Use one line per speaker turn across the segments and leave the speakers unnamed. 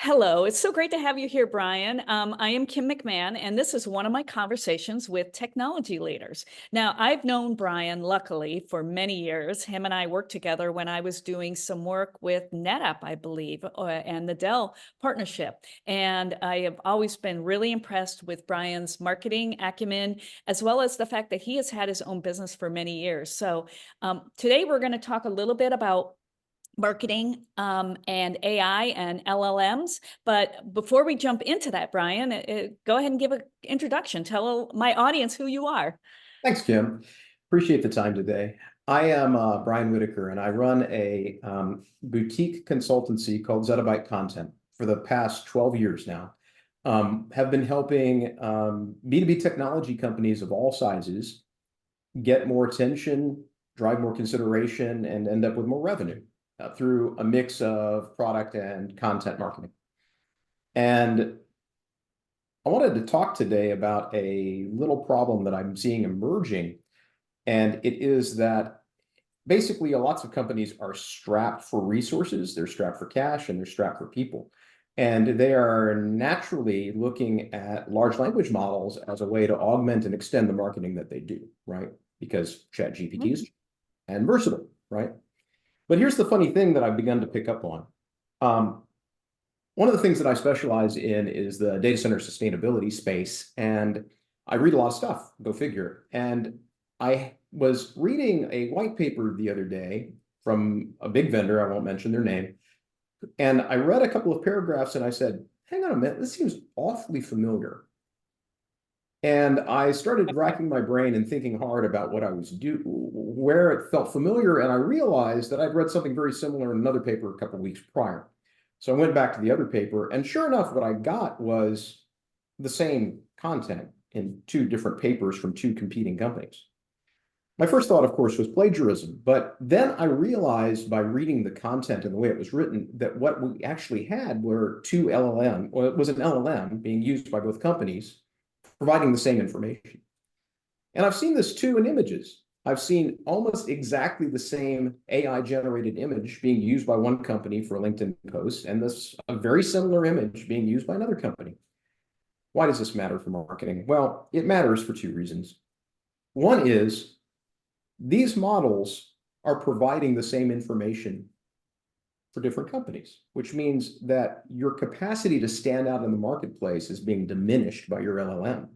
Hello, it's so great to have you here, Brian. I am Kim McMahon, and this is one of my conversations with technology leaders. Now, I've known Brian, luckily, for many years. Him and I worked together when I was doing some work with NetApp, I believe, and the Dell partnership. And I have always been really impressed with Brian's marketing acumen, as well as the fact that he has had his own business for many years. So today we're going to talk a little bit about marketing and AI and LLMs. But before we jump into that, Brian, go ahead and give an introduction. Tell my audience who you are.
Thanks, Kim. Appreciate the time today. I am Brian Whitaker, and I run a boutique consultancy called Zettabyte Content for the past 12 years now. Have been helping B2B technology companies of all sizes get more attention, drive more consideration, and end up with more revenue through a mix of product and content marketing. And I wanted to talk today about a little problem that I'm seeing emerging, and it is that basically lots of companies are strapped for resources, they're strapped for cash, and they're strapped for people. And they are naturally looking at large language models as a way to augment and extend the marketing that they do, right? Because ChatGPT is and versatile, right? But here's the funny thing that I've begun to pick up on. One of the things that I specialize in is the data center sustainability space, and I read a lot of stuff, go figure. And I was reading a white paper the other day from a big vendor, I won't mention their name, and I read a couple of paragraphs and I said, hang on a minute, this seems awfully familiar. And I started racking my brain and thinking hard about what I was doing, where it felt familiar, and I realized that I'd read something very similar in another paper a couple of weeks prior. So I went back to the other paper, and sure enough, what I got was the same content in two different papers from two competing companies. My first thought, of course, was plagiarism, but then I realized by reading the content and the way it was written that what we actually had were two LLM, or it was an LLM being used by both companies, providing the same information. And I've seen this too in images. I've seen almost exactly the same AI-generated image being used by one company for a LinkedIn post, and a very similar image being used by another company. Why does this matter for marketing? Well, it matters for two reasons. One is these models are providing the same information for different companies, which means that your capacity to stand out in the marketplace is being diminished by your LLM.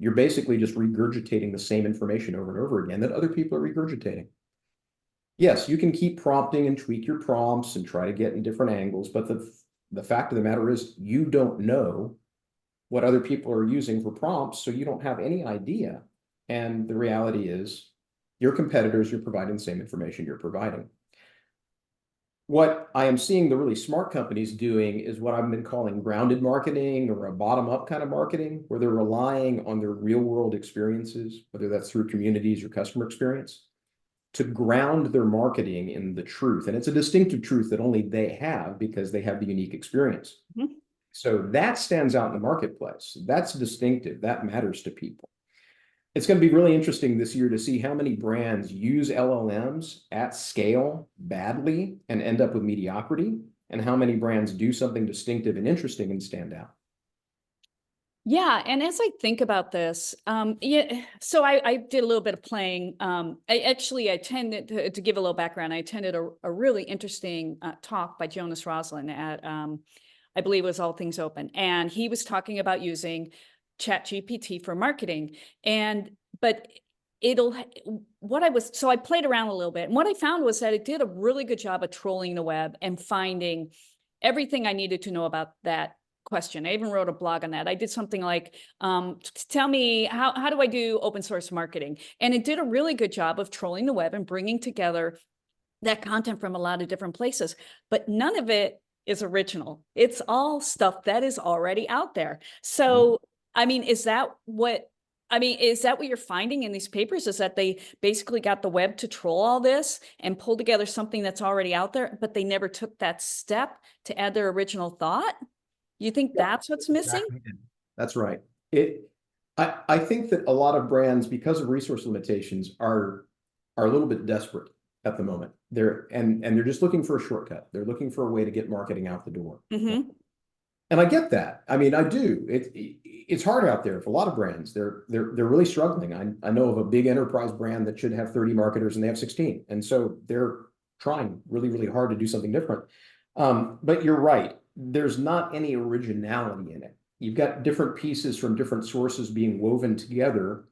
You're basically just regurgitating the same information over and over again that other people are regurgitating. Yes, you can keep prompting and tweak your prompts and try to get in different angles, but the fact of the matter is you don't know what other people are using for prompts, so you don't have any idea. And the reality is your competitors are providing the same information you're providing. What I am seeing the really smart companies doing is what I've been calling grounded marketing or a bottom-up kind of marketing, where they're relying on their real-world experiences, whether that's through communities or customer experience, to ground their marketing in the truth. And it's a distinctive truth that only they have because they have the unique experience. Mm-hmm. So that stands out in the marketplace. That's distinctive. That matters to people. It's going to be really interesting this year to see how many brands use LLMs at scale badly and end up with mediocrity, and how many brands do something distinctive and interesting and stand out.
Yeah, and as I think about this, so I did a little bit of playing. I attended, to give a little background, I attended a really interesting talk by Jonas Roslin at, I believe it was All Things Open, and he was talking about using ChatGPT for marketing. But so I played around a little bit, and what I found was that it did a really good job of trolling the web and finding everything I needed to know about that question. I even wrote a blog on that. I did something like, tell me, how do I do open source marketing? And it did a really good job of trolling the web and bringing together that content from a lot of different places, but none of it is original. It's all stuff that is already out there. So I mean, is that what you're finding in these papers, is that they basically got the web to troll all this and pull together something that's already out there, but they never took that step to add their original thought? You think that's what's missing?
Exactly. That's right. I think that a lot of brands, because of resource limitations, are a little bit desperate at the moment. they're just looking for a shortcut. They're looking for a way to get marketing out the door.
Mm-hmm.
And I get that. I mean, I do. It's hard out there for a lot of brands. They're really struggling. I know of a big enterprise brand that should have 30 marketers and they have 16. And so they're trying really, really hard to do something different. But you're right. There's not any originality in it. You've got different pieces from different sources being woven together,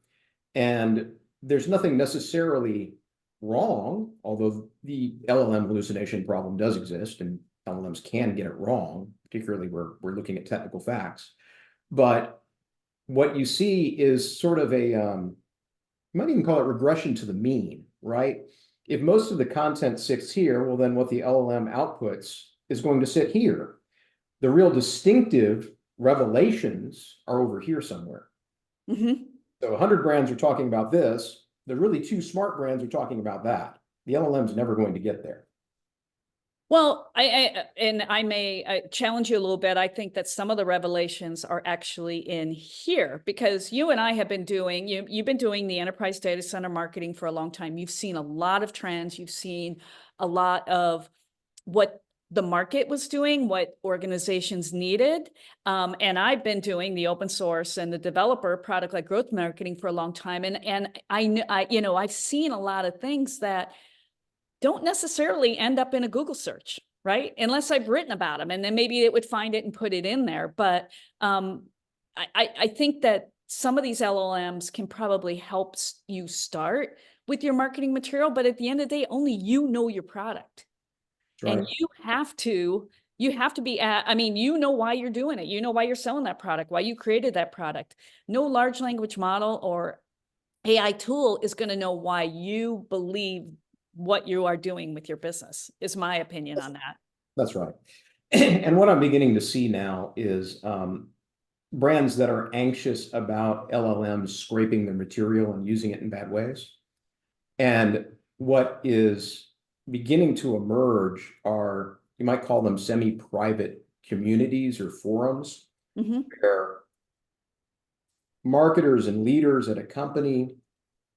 and there's nothing necessarily wrong, although the LLM hallucination problem does exist, and LLMs can get it wrong, particularly where we're looking at technical facts. But what you see is sort of a, you might even call it regression to the mean, right? If most of the content sits here, well, then what the LLM outputs is going to sit here. The real distinctive revelations are over here somewhere.
Mm-hmm.
So 100 brands are talking about this. The really two smart brands are talking about that. The LLM's never going to get there.
Well, I may challenge you a little bit. I think that some of the revelations are actually in here, because you and I have been doing, you've been doing the enterprise data center marketing for a long time. You've seen a lot of trends. You've seen a lot of what the market was doing, what organizations needed. And I've been doing the open source and the developer product-led growth marketing for a long time. And I've seen a lot of things that don't necessarily end up in a Google search, right? Unless I've written about them, and then maybe it would find it and put it in there. But I think that some of these LLMs can probably help you start with your marketing material, but at the end of the day, only you know your product.
Right.
And you have to be I mean, you know why you're doing it. You know why you're selling that product, why you created that product. No large language model or AI tool is going to know why you believe what you are doing with your business, is my opinion on that.
That's right. And what I'm beginning to see now is brands that are anxious about LLMs scraping their material and using it in bad ways. And what is beginning to emerge are, you might call them semi-private communities or forums,
Mm-hmm.
where marketers and leaders at a company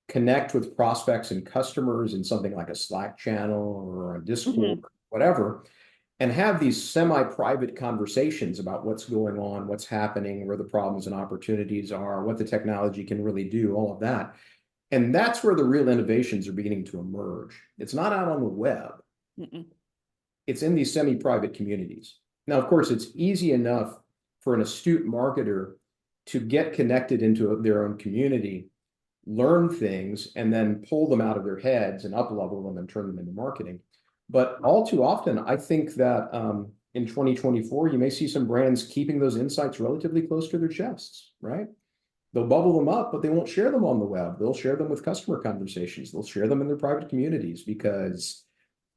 connect with prospects and customers in something like a Slack channel or a Discord,
Mm-hmm.
whatever, and have these semi-private conversations about what's going on, what's happening, where the problems and opportunities are, what the technology can really do, all of that. And that's where the real innovations are beginning to emerge. It's not out on the web.
Mm-mm.
It's in these semi-private communities. Now, of course, it's easy enough for an astute marketer to get connected into their own community, learn things, and then pull them out of their heads and up-level them and turn them into marketing. But all too often, I think that in 2024, you may see some brands keeping those insights relatively close to their chests, right? They'll bubble them up, but they won't share them on the web. They'll share them with customer conversations. They'll share them in their private communities, because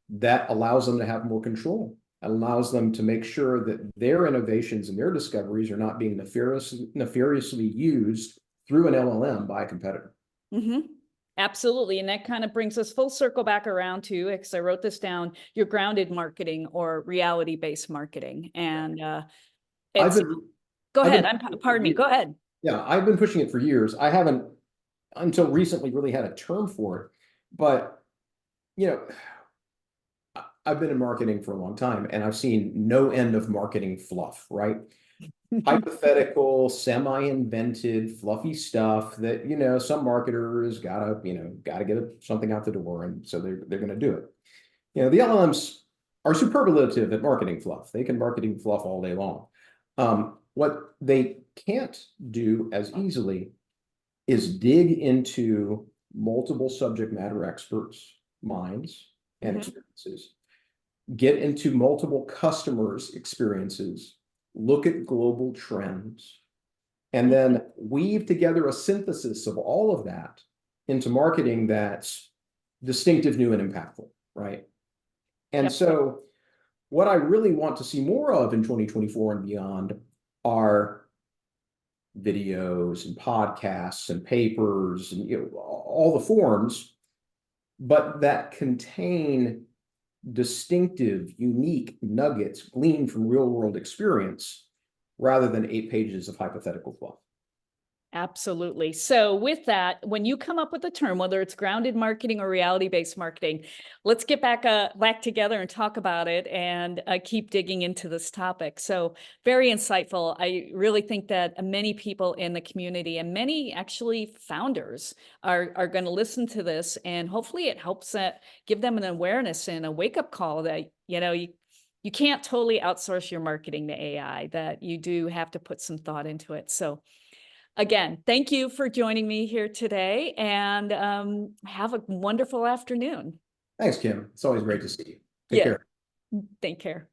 that allows them to have more control. It allows them to make sure that their innovations and their discoveries are not being nefariously used through an LLM by a competitor.
Mm-hmm. Absolutely. And that kind of brings us full circle back around to, because I wrote this down, your grounded marketing or reality-based marketing. And it's, go ahead. Pardon me. Go ahead.
Yeah, I've been pushing it for years. I haven't, until recently, really had a term for it. But, you know, I've been in marketing for a long time, and I've seen no end of marketing fluff, right? Hypothetical, semi-invented, fluffy stuff that, some marketers gotta get something out the door, and so they're going to do it. The LLMs are superlative at marketing fluff. They can marketing fluff all day long. What they can't do as easily is dig into multiple subject matter experts' minds and experiences, get into multiple customers' experiences, look at global trends, and then weave together a synthesis of all of that into marketing that's distinctive, new, and impactful, right? And so what I really want to see more of in 2024 and beyond are videos and podcasts and papers and all the forms, but that contain distinctive, unique nuggets gleaned from real world experience, rather than 8 pages of hypothetical fluff.
Absolutely. So with that, when you come up with a term, whether it's grounded marketing or reality-based marketing, let's get back together and talk about it and keep digging into this topic. So very insightful. I really think that many people in the community and many actually founders are going to listen to this, and hopefully it helps give them an awareness and a wake-up call that, you can't totally outsource your marketing to AI, that you do have to put some thought into it. So again, thank you for joining me here today, and have a wonderful afternoon.
Thanks, Kim. It's always great to see you. Take
Yeah,
care.
take care.